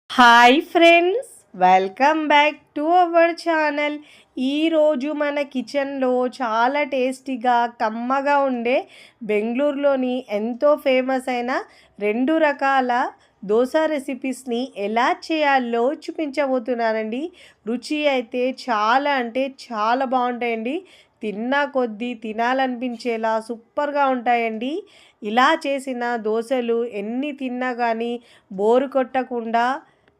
Hi friends, welcome back to our channel. ఈరోజు మన కిచెన్లో చాలా టేస్టీగా కమ్మగా ఉండే బెంగళూరులోని ఎంతో ఫేమస్ అయిన 2 రకాల దోశ రెసిపీస్ని ఎలా చేయాలో చూపించబోతున్నానండి. రుచి అయితే చాలా అంటే చాలా బాగుంటాయండి. తిన్నా కొద్దీ తినాలనిపించేలా సూపర్గా ఉంటాయండి. ఇలా చేసిన దోశలు ఎన్ని తిన్నా కానీ బోరు కొట్టకుండా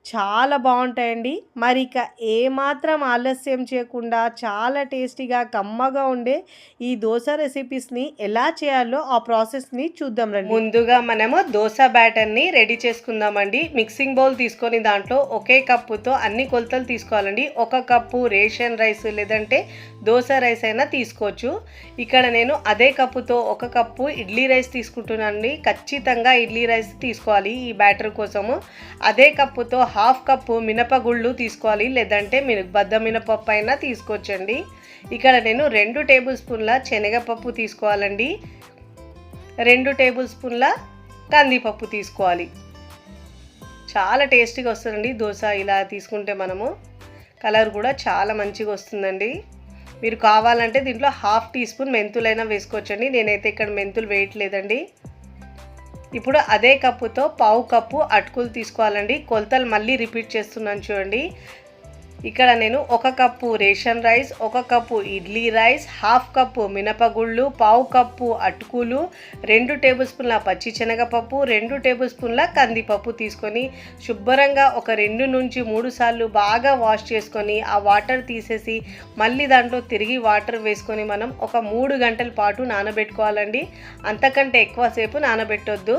చాలా బాగుంటాయండి. మరి ఇక ఏమాత్రం ఆలస్యం చేయకుండా చాలా టేస్టీగా కమ్మగా ఉండే ఈ దోశ రెసిపీస్ని ఎలా చేయాలో ఆ ప్రాసెస్ని చూద్దాం రండి. ముందుగా మనము దోశ బ్యాటర్ని రెడీ చేసుకుందామండి. మిక్సింగ్ బౌల్ తీసుకొని దాంట్లో ఒకే కప్పుతో అన్ని కొలతలు తీసుకోవాలండి. 1 కప్పు రేషన్ రైస్ లేదంటే దోశ రైస్ అయినా తీసుకోవచ్చు. ఇక్కడ నేను అదే కప్పుతో 1 కప్పు ఇడ్లీ రైస్ తీసుకుంటున్నానండి. ఖచ్చితంగా ఇడ్లీ రైస్ తీసుకోవాలి ఈ బ్యాటర్ కోసము. అదే కప్పుతో 1/2 కప్పు మినపగుళ్ళు తీసుకోవాలి, లేదంటే బద్ద మినపప్పు అయినా తీసుకోవచ్చండి. ఇక్కడ నేను 2 టేబుల్ స్పూన్ల శనగపప్పు తీసుకోవాలండి. 2 టేబుల్ స్పూన్ల కందిపప్పు తీసుకోవాలి. చాలా టేస్టీగా వస్తుందండి దోశ ఇలా తీసుకుంటే. మనము కలర్ కూడా చాలా మంచిగా వస్తుందండి. మీరు కావాలంటే దీంట్లో 1/2 టీ స్పూన్ మెంతులైనా వేసుకోవచ్చండి. నేనైతే ఇక్కడ మెంతులు వేయట్లేదండి. ఇప్పుడు అదే కప్పుతో 1/2 కప్పు అటుకులు తీసుకోవాలండి. కొలతలు మళ్ళీ రిపీట్ చేస్తున్నాను చూడండి. ఇక్కడ నేను 1 cup ration rice, 1 cup idli rice, 1/2 cup మినపగుళ్ళు, 1/2 కప్పు అటుకులు, 2 టేబుల్ స్పూన్ల పచ్చి శనగపప్పు, 2 టేబుల్ స్పూన్ల కందిపప్పు తీసుకొని శుభ్రంగా ఒక 2 నుంచి 3 సార్లు బాగా వాష్ చేసుకొని ఆ వాటర్ తీసేసి మళ్ళీ దాంట్లో తిరిగి వాటర్ వేసుకొని మనం ఒక 3 గంటల పాటు నానబెట్టుకోవాలండి. అంతకంటే ఎక్కువసేపు నానబెట్టొద్దు.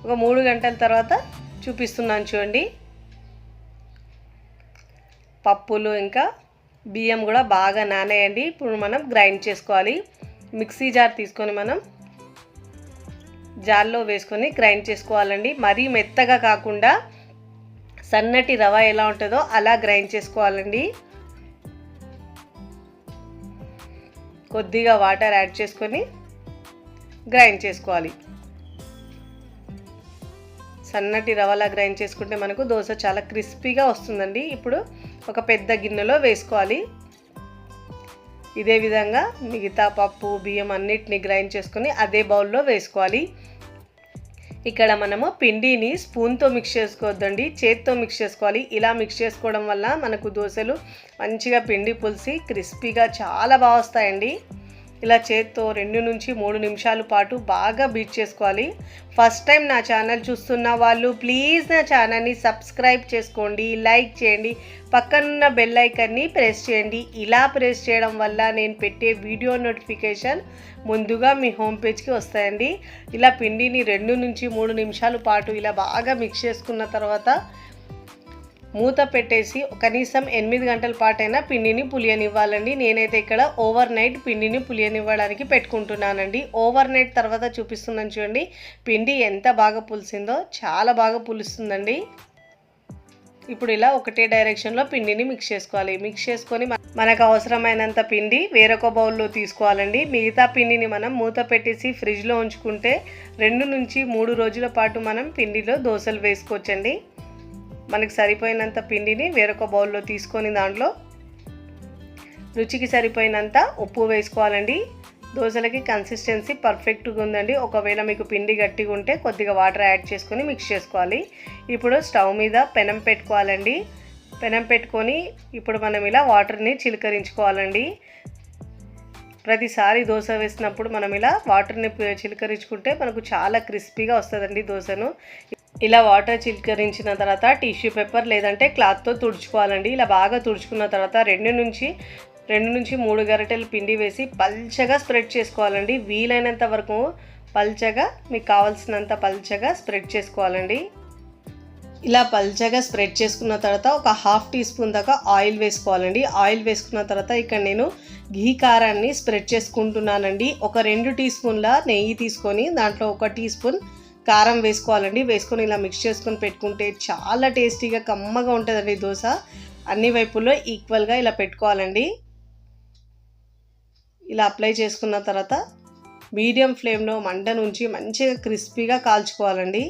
ఒక 3 గంటల తర్వాత చూపిస్తున్నాను చూడండి. పప్పులు ఇంకా బియ్యం కూడా బాగా నానేయండి. ఇప్పుడు మనం గ్రైండ్ చేసుకోవాలి. మిక్సీ జార్ తీసుకొని మనం జార్లో వేసుకొని గ్రైండ్ చేసుకోవాలండి. మరీ మెత్తగా కాకుండా సన్నటి రవ ఎలా ఉంటుందో అలా గ్రైండ్ చేసుకోవాలండి. కొద్దిగా వాటర్ యాడ్ చేసుకొని గ్రైండ్ చేసుకోవాలి. సన్నటి రవ్వలా గ్రైండ్ చేసుకుంటే మనకు దోశ చాలా క్రిస్పీగా వస్తుందండి. ఇప్పుడు ఒక పెద్ద గిన్నెలో వేసుకోవాలి. ఇదే విధంగా మిగతా పప్పు బియ్యం అన్నిటిని గ్రైండ్ చేసుకొని అదే బౌల్లో వేసుకోవాలి. ఇక్కడ మనము పిండిని స్పూన్తో మిక్స్ చేసుకోవద్దండి, చేత్తో మిక్స్ చేసుకోవాలి. ఇలా మిక్స్ చేసుకోవడం వల్ల మనకు దోశలు మంచిగా పిండి పులిసి క్రిస్పీగా చాలా బాగా వస్తాయండి. ఇలా చేత్తో 2 నుంచి 3 నిమిషాల పాటు బాగా బీట్ చేసుకోవాలి. ఫస్ట్ టైం నా ఛానల్ చూస్తున్న వాళ్ళు ప్లీజ్ నా ఛానల్ని సబ్స్క్రైబ్ చేసుకోండి, లైక్ చేయండి, పక్కనున్న బెల్ ఐకాన్ని ప్రెస్ చేయండి. ఇలా ప్రెస్ చేయడం వల్ల నేను పెట్టే వీడియో నోటిఫికేషన్ ముందుగా మీ హోమ్ పేజ్కి వస్తాయండి. ఇలా పిండిని 2 నుంచి 3 నిమిషాల పాటు ఇలా బాగా మిక్స్ చేసుకున్న తర్వాత మూత పెట్టేసి కనీసం 8 గంటల పాటైనా పిండిని పులియనివ్వాలండి. నేనైతే ఇక్కడ ఓవర్ నైట్ పిండిని పులియనివ్వడానికి పెట్టుకుంటున్నానండి. ఓవర్ నైట్ తర్వాత చూపిస్తున్నాను చూడండి. పిండి ఎంత బాగా పులిసిందో, చాలా బాగా పులుస్తుందండి. ఇప్పుడు ఇలా ఒకటే డైరెక్షన్లో పిండిని మిక్స్ చేసుకోవాలి. మిక్స్ చేసుకొని మనకు అవసరమైనంత పిండి వేరొక బౌల్లో తీసుకోవాలండి. మిగతా పిండిని మనం మూత పెట్టేసి ఫ్రిడ్జ్లో ఉంచుకుంటే 2 నుంచి 3 రోజుల పాటు మనం పిండిలో దోశలు వేసుకోవచ్చండి. మనకి సరిపోయినంత పిండిని వేరొక బౌల్లో తీసుకొని దాంట్లో రుచికి సరిపోయినంత ఉప్పు వేసుకోవాలండి. దోశలకి కన్సిస్టెన్సీ పర్ఫెక్ట్గా ఉందండి. ఒకవేళ మీకు పిండి గట్టిగా ఉంటే కొద్దిగా వాటర్ యాడ్ చేసుకొని మిక్స్ చేసుకోవాలి. ఇప్పుడు స్టవ్ మీద పెనం పెట్టుకోవాలండి. పెనం పెట్టుకొని ఇప్పుడు మనం ఇలా వాటర్ని చిలకరించుకోవాలండి. ప్రతిసారి దోశ వేసినప్పుడు మనం ఇలా వాటర్ని చిలకరించుకుంటే మనకు చాలా క్రిస్పీగా వస్తుందండి దోశను. ఇలా వాటర్ చిలకరించిన తర్వాత టిష్యూ పేపర్ లేదంటే క్లాత్తో తుడుచుకోవాలండి. ఇలా బాగా తుడుచుకున్న తర్వాత 2 నుంచి 3 గరిటెలు పిండి వేసి పల్చగా స్ప్రెడ్ చేసుకోవాలండి. వీలైనంత వరకు పల్చగా, మీకు కావాల్సినంత పల్చగా స్ప్రెడ్ చేసుకోవాలండి. ఇలా పల్చగా స్ప్రెడ్ చేసుకున్న తర్వాత ఒక 1/2 టీ స్పూన్ దాకా ఆయిల్ వేసుకోవాలండి. ఆయిల్ వేసుకున్న తర్వాత ఇక్కడ నేను ఘీ కారాన్ని స్ప్రెడ్ చేసుకుంటున్నానండి. ఒక 2 టీ స్పూన్ల నెయ్యి తీసుకొని దాంట్లో 1 టీ స్పూన్ కారం వేసుకోవాలండి. వేసుకొని ఇలా మిక్స్ చేసుకొని పెట్టుకుంటే చాలా టేస్టీగా కమ్మగా ఉంటుందండి దోశ. అన్ని వైపుల్లో ఈక్వల్గా ఇలా పెట్టుకోవాలండి. ఇలా అప్లై చేసుకున్న తర్వాత మీడియం ఫ్లేమ్లో మంట నుంచి మంచిగా క్రిస్పీగా కాల్చుకోవాలండి.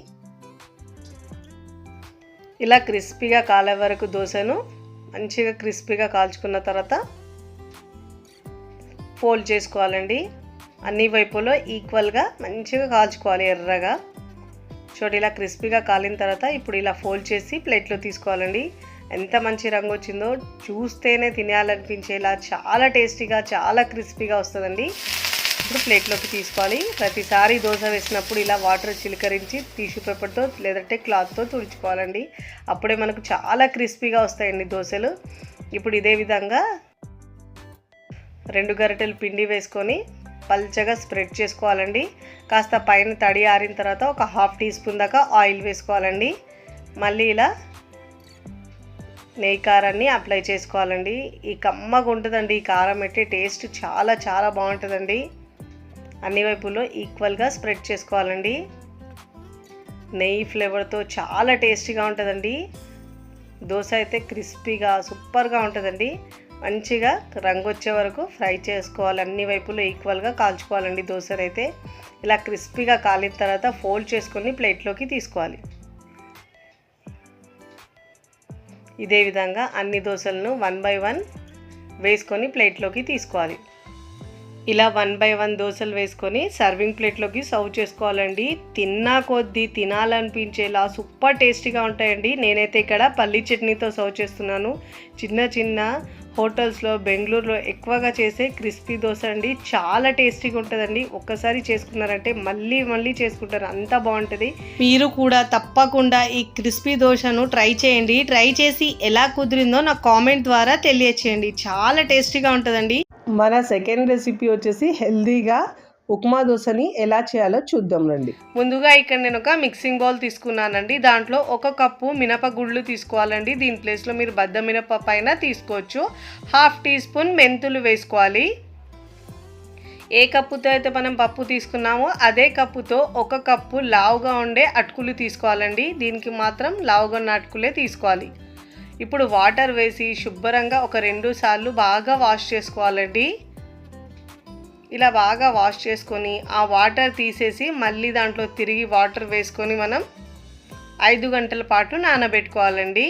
ఇలా క్రిస్పీగా కాలే వరకు దోశను మంచిగా క్రిస్పీగా కాల్చుకున్న తర్వాత ఫోల్డ్ చేసుకోవాలండి. అన్ని వైపులో ఈక్వల్గా మంచిగా కాల్చుకోవాలి ఎర్రగా. చూడండి ఇలా క్రిస్పీగా కాలిన తర్వాత ఇప్పుడు ఇలా ఫోల్డ్ చేసి ప్లేట్లో తీసుకోవాలండి. ఎంత మంచి రంగు వచ్చిందో, చూస్తేనే తినాలనిపించేలా చాలా టేస్టీగా చాలా క్రిస్పీగా వస్తుందండి. ఇప్పుడు ప్లేట్లోకి తీసుకోవాలి. ప్రతిసారి దోశ వేసినప్పుడు ఇలా వాటర్ చిలకరించి టిష్యూ పేపర్తో లేదంటే క్లాత్తో తుడుచుకోవాలండి. అప్పుడే మనకు చాలా క్రిస్పీగా వస్తాయండి దోశలు. ఇప్పుడు ఇదే విధంగా 2 గరిటెలు పిండి వేసుకొని పల్చగా స్ప్రెడ్ చేసుకోవాలండి. కాస్త పైన తడి ఆరిన తర్వాత ఒక 1/2 టీ స్పూన్ దాకా ఆయిల్ వేసుకోవాలండి. మళ్ళీ ఇలా నెయ్యి కారాన్ని అప్లై చేసుకోవాలండి. ఈ కమ్మగా ఉంటుందండి ఈ కారం అయితే, టేస్ట్ చాలా చాలా బాగుంటుందండి. అన్ని వైపుల్లో ఈక్వల్గా స్ప్రెడ్ చేసుకోవాలండి. నెయ్యి ఫ్లేవర్తో చాలా టేస్టీగా ఉంటుందండి. దోశ అయితే క్రిస్పీగా సూపర్గా ఉంటుందండి. మంచిగా రంగు వచ్చే వరకు ఫ్రై చేసుకోవాలి. అన్ని వైపులో ఈక్వల్గా కాల్చుకోవాలండి దోశను అయితే. ఇలా క్రిస్పీగా కాలిన తర్వాత ఫోల్డ్ చేసుకొని ప్లేట్లోకి తీసుకోవాలి. ఇదే విధంగా అన్ని దోశలను 1 బై 1 వేసుకొని ప్లేట్లోకి తీసుకోవాలి. ఇలా 1 బై 1 దోశలు వేసుకొని సర్వింగ్ ప్లేట్లోకి సర్వ్ చేసుకోవాలండి. తిన్నా కొద్దీ తినాలనిపించేలా సూపర్ టేస్టీగా ఉంటాయండి. నేనైతే ఇక్కడ పల్లీ చట్నీతో సర్వ్ చేస్తున్నాను. చిన్న చిన్న హోటల్స్లో బెంగళూరులో ఎక్కువగా చేసే క్రిస్పీ దోశ అండి. చాలా టేస్టీగా ఉంటుందండి. ఒక్కసారి చేసుకున్నారంటే మళ్ళీ మళ్ళీ చేసుకుంటారు, అంత బాగుంటుంది. మీరు కూడా తప్పకుండా ఈ క్రిస్పీ దోశను ట్రై చేయండి. ట్రై చేసి ఎలా కుదిరిందో నాకు కామెంట్ ద్వారా తెలియచేయండి. చాలా టేస్టీగా ఉంటుందండి. మన సెకండ్ రెసిపీ వచ్చేసి హెల్దీగా ఉప్మా దోశని ఎలా చేయాలో చూద్దాం రండి. ముందుగా ఇక్కడ నేను ఒక మిక్సింగ్ బౌల్ తీసుకున్నానండి. దాంట్లో 1 కప్పు మినపగుళ్ళు తీసుకోవాలండి. దీని ప్లేస్లో మీరు బద్ద మినపప్పు అయినా తీసుకోవచ్చు. 1/2 టీ స్పూన్ మెంతులు వేసుకోవాలి. ఏ కప్పుతో అయితే మనం పప్పు తీసుకున్నామో అదే కప్పుతో 1 కప్పు లావుగా ఉండే అటుకులు తీసుకోవాలండి. దీనికి మాత్రం లావుగా ఉన్న అటుకులే తీసుకోవాలి. ఇప్పుడు వాటర్ వేసి శుభ్రంగా ఒక 2 సార్లు బాగా వాష్ చేసుకోవాలండి. ఇలా బాగా వాష్ చేసుకొని ఆ వాటర్ తీసేసి మళ్ళీ దాంట్లో తిరిగి వాటర్ వేసుకొని మనం 5 గంటల పాటు నానబెట్టుకోవాలండి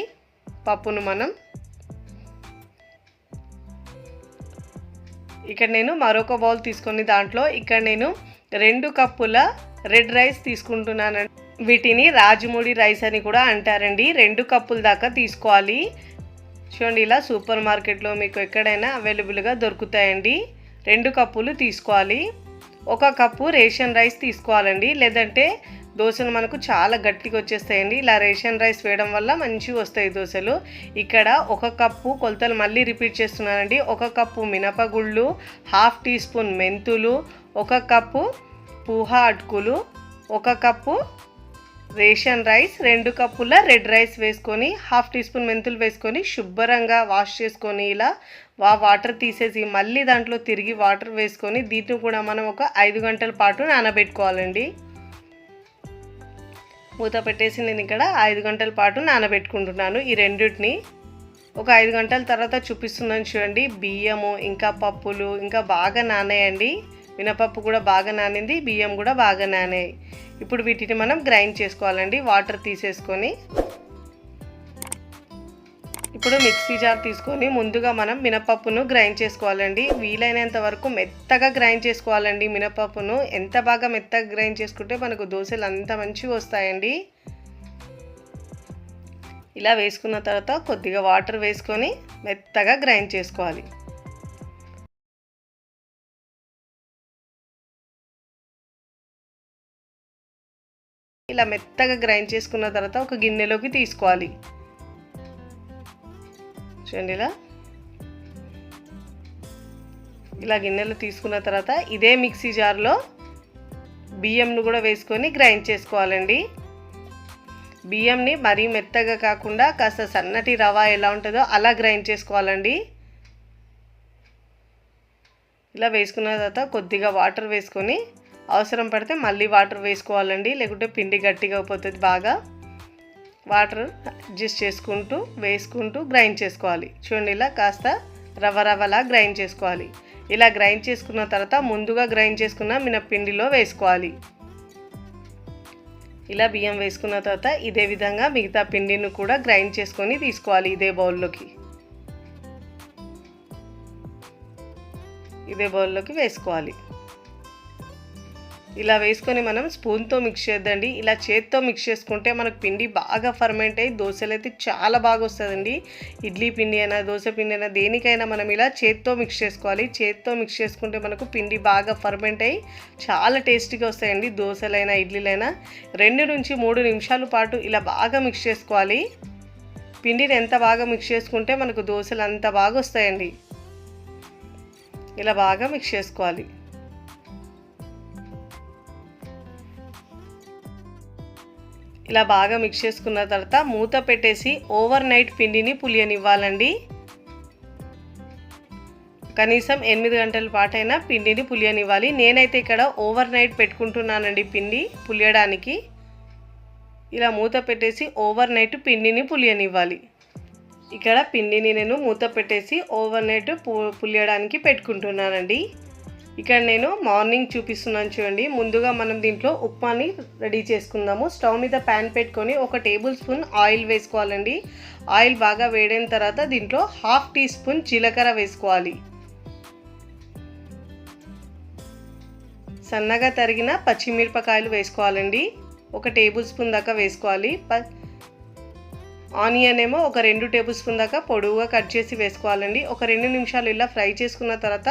పప్పును మనం. ఇక్కడ నేను మరొక బౌల్ తీసుకొని దాంట్లో ఇక్కడ నేను 2 కప్పుల రెడ్ రైస్ తీసుకుంటున్నానండి. వీటిని రాజముడి రైస్ అని కూడా అంటారండి. 2 కప్పుల దాకా తీసుకోవాలి. చూడండి ఇలా సూపర్ మార్కెట్లో మీకు ఎక్కడైనా అవైలబుల్గా దొరుకుతాయండి. 2 కప్పులు తీసుకోవాలి. 1 కప్పు రేషన్ రైస్ తీసుకోవాలండి. లేదంటే దోశలు మనకు చాలా గట్టిగా వచ్చేస్తాయండి. ఇలా రేషన్ రైస్ వేయడం వల్ల మంచిగా వస్తాయి దోశలు. ఇక్కడ 1 కప్పు కొలతలు మళ్ళీ రిపీట్ చేస్తున్నానండి. 1 కప్పు మినపగుళ్ళు, 1/2 టీ స్పూన్ మెంతులు, 1 కప్పు పూహా అటుకులు, 1 కప్పు రేషన్ రైస్, 2 కప్పుల రెడ్ రైస్ వేసుకొని 1/2 టీ స్పూన్ మెంతులు వేసుకొని శుభ్రంగా వాష్ చేసుకొని ఇలా వాటర్ తీసేసి మళ్ళీ దాంట్లో తిరిగి వాటర్ వేసుకొని దీన్ని కూడా మనం ఒక 5 గంటల పాటు నానబెట్టుకోవాలండి. మూత పెట్టేసి నేను ఇక్కడ 5 గంటల పాటు నానబెట్టుకుంటున్నాను ఈ రెండింటిని. ఒక 5 గంటల తర్వాత చూపిస్తున్నాను చూడండి. బియ్యము ఇంకా పప్పులు ఇంకా బాగా నానాయండి. మినపప్పు కూడా బాగా నానింది, బియ్యం కూడా బాగా నానాయి. ఇప్పుడు వీటిని మనం గ్రైండ్ చేసుకోవాలండి వాటర్ తీసేసుకొని. ఇప్పుడు మిక్సీ జార్ తీసుకొని ముందుగా మనం మినపప్పును గ్రైండ్ చేసుకోవాలండి. వీలైనంత వరకు మెత్తగా గ్రైండ్ చేసుకోవాలండి మినపప్పును. ఎంత బాగా మెత్తగా గ్రైండ్ చేసుకుంటే మనకు దోశలు అంత మంచిగా వస్తాయండి. ఇలా వేసుకున్న తర్వాత కొద్దిగా వాటర్ వేసుకొని మెత్తగా గ్రైండ్ చేసుకోవాలి. ఇలా మెత్తగా గ్రైండ్ చేసుకున్న తర్వాత ఒక గిన్నెలోకి తీసుకోవాలి. చూడండి ఇలా గిన్నెలో తీసుకున్న తర్వాత ఇదే మిక్సీ జార్లో బియ్యంను కూడా వేసుకొని గ్రైండ్ చేసుకోవాలండి. బియ్యంని మరీ మెత్తగా కాకుండా కాస్త సన్నటి రవ ఎలా ఉంటుందో అలా గ్రైండ్ చేసుకోవాలండి. ఇలా వేసుకున్న తర్వాత కొద్దిగా వాటర్ వేసుకొని అవసరం పడితే మళ్ళీ వాటర్ వేసుకోవాలండి. లేకుంటే పిండి గట్టిగా అయిపోతుంది. బాగా వాటర్ అడ్జస్ట్ చేసుకుంటూ వేసుకుంటూ గ్రైండ్ చేసుకోవాలి. చూడండి ఇలా కాస్త రవ్వలా గ్రైండ్ చేసుకోవాలి. ఇలా గ్రైండ్ చేసుకున్న తర్వాత ముందుగా గ్రైండ్ చేసుకున్న మినప్పిండిలో వేసుకోవాలి. ఇలా బియ్యం వేసుకున్న తర్వాత ఇదే విధంగా మిగతా పిండిని కూడా గ్రైండ్ చేసుకొని తీసుకోవాలి. ఇదే బౌల్లోకి వేసుకోవాలి. ఇలా వేసుకొని మనం స్పూన్తో మిక్స్ చేద్దండి. ఇలా చేత్తో మిక్స్ చేసుకుంటే మనకు పిండి బాగా ఫర్మెంట్ అయ్యి దోశలు అయితే చాలా బాగా వస్తుందండి. ఇడ్లీ పిండి అయినా దోశ పిండి అయినా దేనికైనా మనం ఇలా చేత్తో మిక్స్ చేసుకోవాలి. చేత్తో మిక్స్ చేసుకుంటే మనకు పిండి బాగా ఫర్మెంట్ అయ్యి చాలా టేస్టీగా వస్తాయండి. దోశలైనా ఇడ్లీలైనా 2 నుంచి 3 నిమిషాల పాటు ఇలా బాగా మిక్స్ చేసుకోవాలి. పిండిని ఎంత బాగా మిక్స్ చేసుకుంటే మనకు దోశలు అంత బాగా వస్తాయండి. ఇలా బాగా మిక్స్ చేసుకోవాలి. ఇలా బాగా మిక్స్ చేసుకున్న తర్వాత మూత పెట్టేసి ఓవర్ నైట్ పిండిని పులియనివ్వాలండి. కనీసం 8 గంటల పాటైనా పిండిని పులియనివ్వాలి. నేనైతే ఇక్కడ ఓవర్ నైట్ పెట్టుకుంటున్నానండి పిండి పులియడానికి. ఇలా మూత పెట్టేసి ఓవర్ నైట్ పిండిని పులియనివ్వాలి. ఇక్కడ పిండిని నేను మూత పెట్టేసి ఓవర్ నైట్ పులియడానికి పెట్టుకుంటున్నానండి. ఇక్కడ నేను మార్నింగ్ చూపిస్తున్నాను చూడండి. ముందుగా మనం దీంట్లో ఉప్మాని రెడీ చేసుకుందాము. స్టవ్ మీద ప్యాన్ పెట్టుకొని 1 టేబుల్ స్పూన్ ఆయిల్ వేసుకోవాలండి. ఆయిల్ బాగా వేడైన తర్వాత దీంట్లో 1/2 టీ స్పూన్ జీలకర్ర వేసుకోవాలి. సన్నగా తరిగిన పచ్చిమిరపకాయలు వేసుకోవాలండి. 1 టేబుల్ స్పూన్ దాకా వేసుకోవాలి. ఆనియన్ ఏమో 1 2 టేబుల్ స్పూన్ దాకా పొడవుగా కట్ చేసి వేసుకోవాలండి. 2 నిమిషాలు ఇలా ఫ్రై చేసుకున్న తర్వాత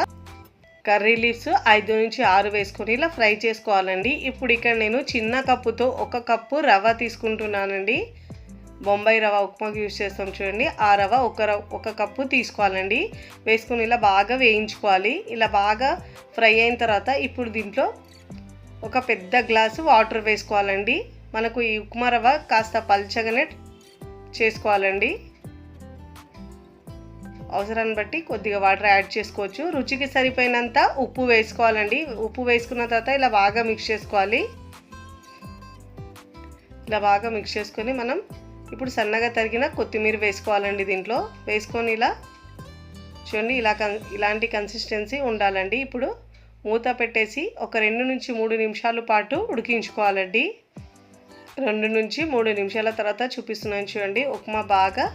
కర్రీ లీవ్స్ 5 నుంచి 6 వేసుకొని ఇలా ఫ్రై చేసుకోవాలండి. ఇప్పుడు ఇక్కడ నేను చిన్న కప్పుతో 1 కప్పు రవ్వ తీసుకుంటున్నానండి. బొంబాయి రవ్వ ఉప్మాకి యూజ్ చేస్తాం చూడండి. ఆ రవ్వ 1 కప్పు తీసుకోవాలండి. వేసుకొని ఇలా బాగా వేయించుకోవాలి. ఇలా బాగా ఫ్రై అయిన తర్వాత ఇప్పుడు దీంట్లో 1 పెద్ద గ్లాసు వాటర్ వేసుకోవాలండి. మనకు ఈ ఉప్మా రవ్వ కాస్త పల్చగానే చేసుకోవాలండి. అవసరాన్ని బట్టి కొద్దిగా వాటర్ యాడ్ చేసుకోవచ్చు. రుచికి సరిపోయినంత ఉప్పు వేసుకోవాలండి. ఉప్పు వేసుకున్న తర్వాత ఇలా బాగా మిక్స్ చేసుకోవాలి. ఇలా బాగా మిక్స్ చేసుకొని మనం ఇప్పుడు సన్నగా తరిగిన కొత్తిమీర వేసుకోవాలండి. దీంట్లో వేసుకొని ఇలా చూడండి ఇలాంటి కన్సిస్టెన్సీ ఉండాలండి. ఇప్పుడు మూత పెట్టేసి 2 నుంచి 3 నిమిషాల పాటు ఉడికించుకోవాలండి. 2 నుంచి 3 నిమిషాల తర్వాత చూపిస్తున్నాను చూడండి. ఉప్మా బాగా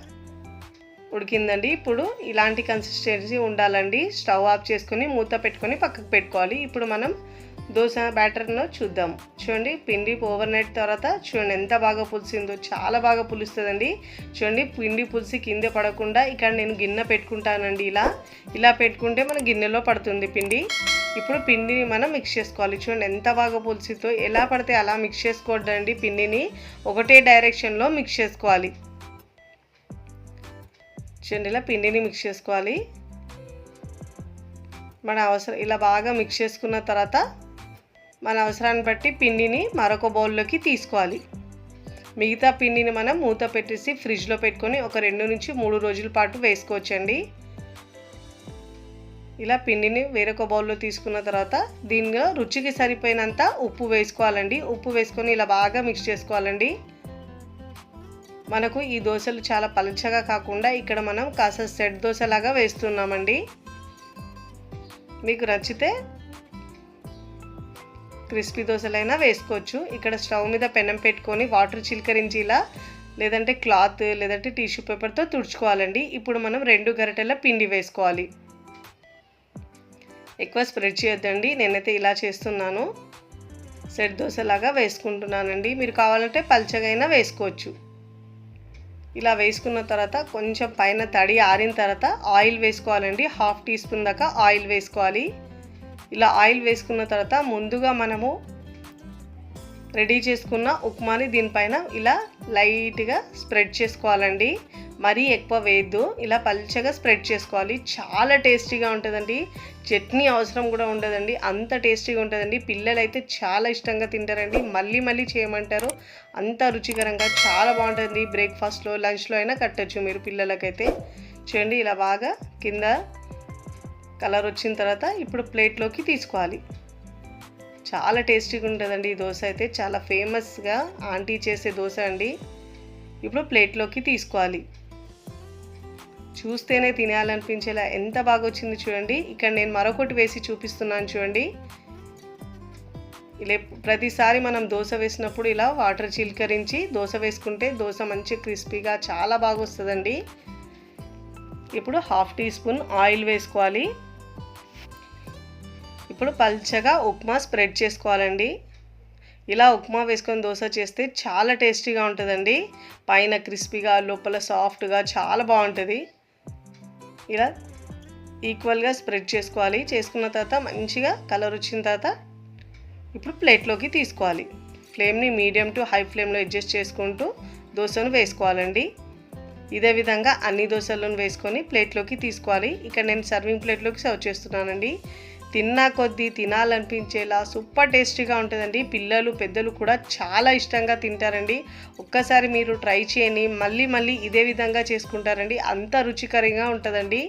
ఉడికిందండి. ఇప్పుడు ఇలాంటి కన్సిస్టెన్సీ ఉండాలండి. స్టవ్ ఆఫ్ చేసుకొని మూత పెట్టుకొని పక్కకు పెట్టుకోవాలి. ఇప్పుడు మనం దోశ బ్యాటర్ను చూద్దాం. చూడండి పిండి ఓవర్ నైట్ తర్వాత చూడండి ఎంత బాగా పులిసిందో. చాలా బాగా పులుస్తుందండి. చూడండి పిండి పులిసి కింద పడకుండా ఇక్కడ నేను గిన్నె పెట్టుకుంటానండి. ఇలా పెట్టుకుంటే మన గిన్నెలో పడుతుంది పిండి. ఇప్పుడు పిండిని మనం మిక్స్ చేసుకోవాలి. చూడండి ఎంత బాగా పులిసిందో. ఎలా పడితే అలా మిక్స్ చేసుకోవద్దండి. పిండిని ఒకటే డైరెక్షన్లో మిక్స్ చేసుకోవాలి. చూడండి ఇలా పిండిని మిక్స్ చేసుకోవాలి. ఇలా బాగా మిక్స్ చేసుకున్న తర్వాత మన అవసరాన్ని బట్టి పిండిని మరొక బౌల్లోకి తీసుకోవాలి. మిగతా పిండిని మనం మూత పెట్టేసి ఫ్రిడ్జ్లో పెట్టుకొని 2 నుంచి 3 రోజుల పాటు వేసుకోవచ్చండి. ఇలా పిండిని వేరొక బౌల్లో తీసుకున్న తర్వాత దీనిలో రుచికి సరిపోయినంత ఉప్పు వేసుకోవాలండి. ఉప్పు వేసుకొని ఇలా బాగా మిక్స్ చేసుకోవాలండి. మనకు ఈ దోశలు చాలా పలచగా కాకుండా ఇక్కడ మనం కాస్త సెట్ దోశలాగా వేస్తున్నామండి. మీకు నచ్చితే క్రిస్పీ దోశలైనా వేసుకోవచ్చు. ఇక్కడ స్టవ్ మీద పెనం పెట్టుకొని వాటర్ చిలకరించి ఇలా లేదంటే క్లాత్ లేదంటే టిష్యూ పేపర్తో తుడుచుకోవాలండి. ఇప్పుడు మనం 2 గరిటెల పిండి వేసుకోవాలి. ఎక్కువ స్ప్రెడ్ చేయొద్దండి. నేనైతే ఇలా చేస్తున్నాను. సెట్ దోశలాగా వేసుకుంటున్నానండి. మీరు కావాలంటే పల్చగైనా వేసుకోవచ్చు. ఇలా వేసుకున్న తర్వాత కొంచెం పైన తడి ఆరిన తర్వాత ఆయిల్ వేసుకోవాలండి. 1/2 టీ స్పూన్ దాకా ఆయిల్ వేసుకోవాలి. ఇలా ఆయిల్ వేసుకున్న తర్వాత ముందుగా మనము రెడీ చేసుకున్న ఉప్మాని దీనిపైన ఇలా లైట్గా స్ప్రెడ్ చేసుకోవాలండి. మరీ ఎక్కువ వేయద్దు. ఇలా పల్చగా స్ప్రెడ్ చేసుకోవాలి. చాలా టేస్టీగా ఉంటుందండి. చట్నీ అవసరం కూడా ఉండదండి. అంత టేస్టీగా ఉంటుందండి. పిల్లలు అయితే చాలా ఇష్టంగా తింటారండి. మళ్ళీ మళ్ళీ చేయమంటారు. అంత రుచికరంగా చాలా బాగుంటుంది. బ్రేక్ఫాస్ట్లో లంచ్లో అయినా కట్టచ్చు మీరు పిల్లలకైతే. చూడండి ఇలా బాగా కింద కలర్ వచ్చిన తర్వాత ఇప్పుడు ప్లేట్లోకి తీసుకోవాలి. చాలా టేస్టీగా ఉంటుందండి ఈ దోశ అయితే. చాలా ఫేమస్గా ఆంటీ చేసే దోశ అండి. ఇప్పుడు ప్లేట్లోకి తీసుకోవాలి. చూస్తేనే తినాలనిపించేలా ఎంత బాగా వచ్చింది చూడండి. ఇక్కడ నేను మరొకటి వేసి చూపిస్తున్నాను చూడండి. ఇలా ప్రతిసారి మనం దోశ వేసినప్పుడు ఇలా వాటర్ చిలకరించి దోశ వేసుకుంటే దోశ మంచి క్రిస్పీగా చాలా బాగా వస్తుందండి. ఇప్పుడు 1/2 టీ స్పూన్ ఆయిల్ వేసుకోవాలి. ఇప్పుడు పల్చగా ఉప్మా స్ప్రెడ్ చేసుకోవాలండి. ఇలా ఉప్మా వేసుకొని దోశ చేస్తే చాలా టేస్టీగా ఉంటుందండి. పైన క్రిస్పీగా లోపల సాఫ్ట్గా చాలా బాగుంటుంది. ఇలా ఈక్వల్గా స్ప్రెడ్ చేసుకోవాలి. చేసుకున్న తర్వాత మంచిగా కలర్ వచ్చిన తర్వాత ఇప్పుడు ప్లేట్లోకి తీసుకోవాలి. ఫ్లేమ్ని మీడియం టు హై ఫ్లేమ్లో అడ్జస్ట్ చేసుకుంటూ దోశను వేసుకోవాలండి. ఇదే విధంగా అన్ని దోశలను వేసుకొని ప్లేట్లోకి తీసుకోవాలి. ఇక్కడ నేను సర్వింగ్ ప్లేట్లోకి సర్వ్ చేస్తున్నానండి. తిన్నా కొద్దీ తినాలనిపించేలా సూపర్ టేస్టీగా ఉంటుందండి. పిల్లలు పెద్దలు కూడా చాలా ఇష్టంగా తింటారండి. ఒక్కసారి మీరు ట్రై చేయండి, మళ్ళీ మళ్ళీ ఇదే విధంగా చేసుకుంటారండి. అంత రుచికరంగా ఉంటుందండి.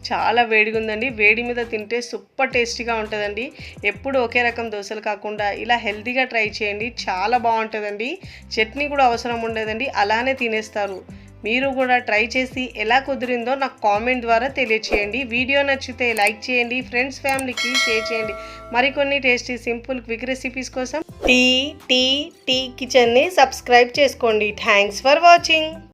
చాలా వేడిగా ఉందండి. వేడి మీద తింటే సూపర్ టేస్టీగా ఉంటుందండి. ఎప్పుడు ఒకే రకం దోశలు కాకుండా ఇలా హెల్తీగా ట్రై చేయండి, చాలా బాగుంటుందండి. చట్నీ కూడా అవసరం ఉండదండి, అలానే తినేస్తారు. మీరు కూడా ట్రై చేసి ఎలా కుదిరిందో నాకు కామెంట్ ద్వారా తెలియచేయండి. వీడియో నచ్చితే లైక్ చేయండి, ఫ్రెండ్స్ ఫ్యామిలీకి షేర్ చేయండి. మరికొన్ని టేస్టీ సింపుల్ క్విక్ రెసిపీస్ కోసం టీ కిచెన్ని సబ్స్క్రైబ్ చేసుకోండి. Thanks for watching.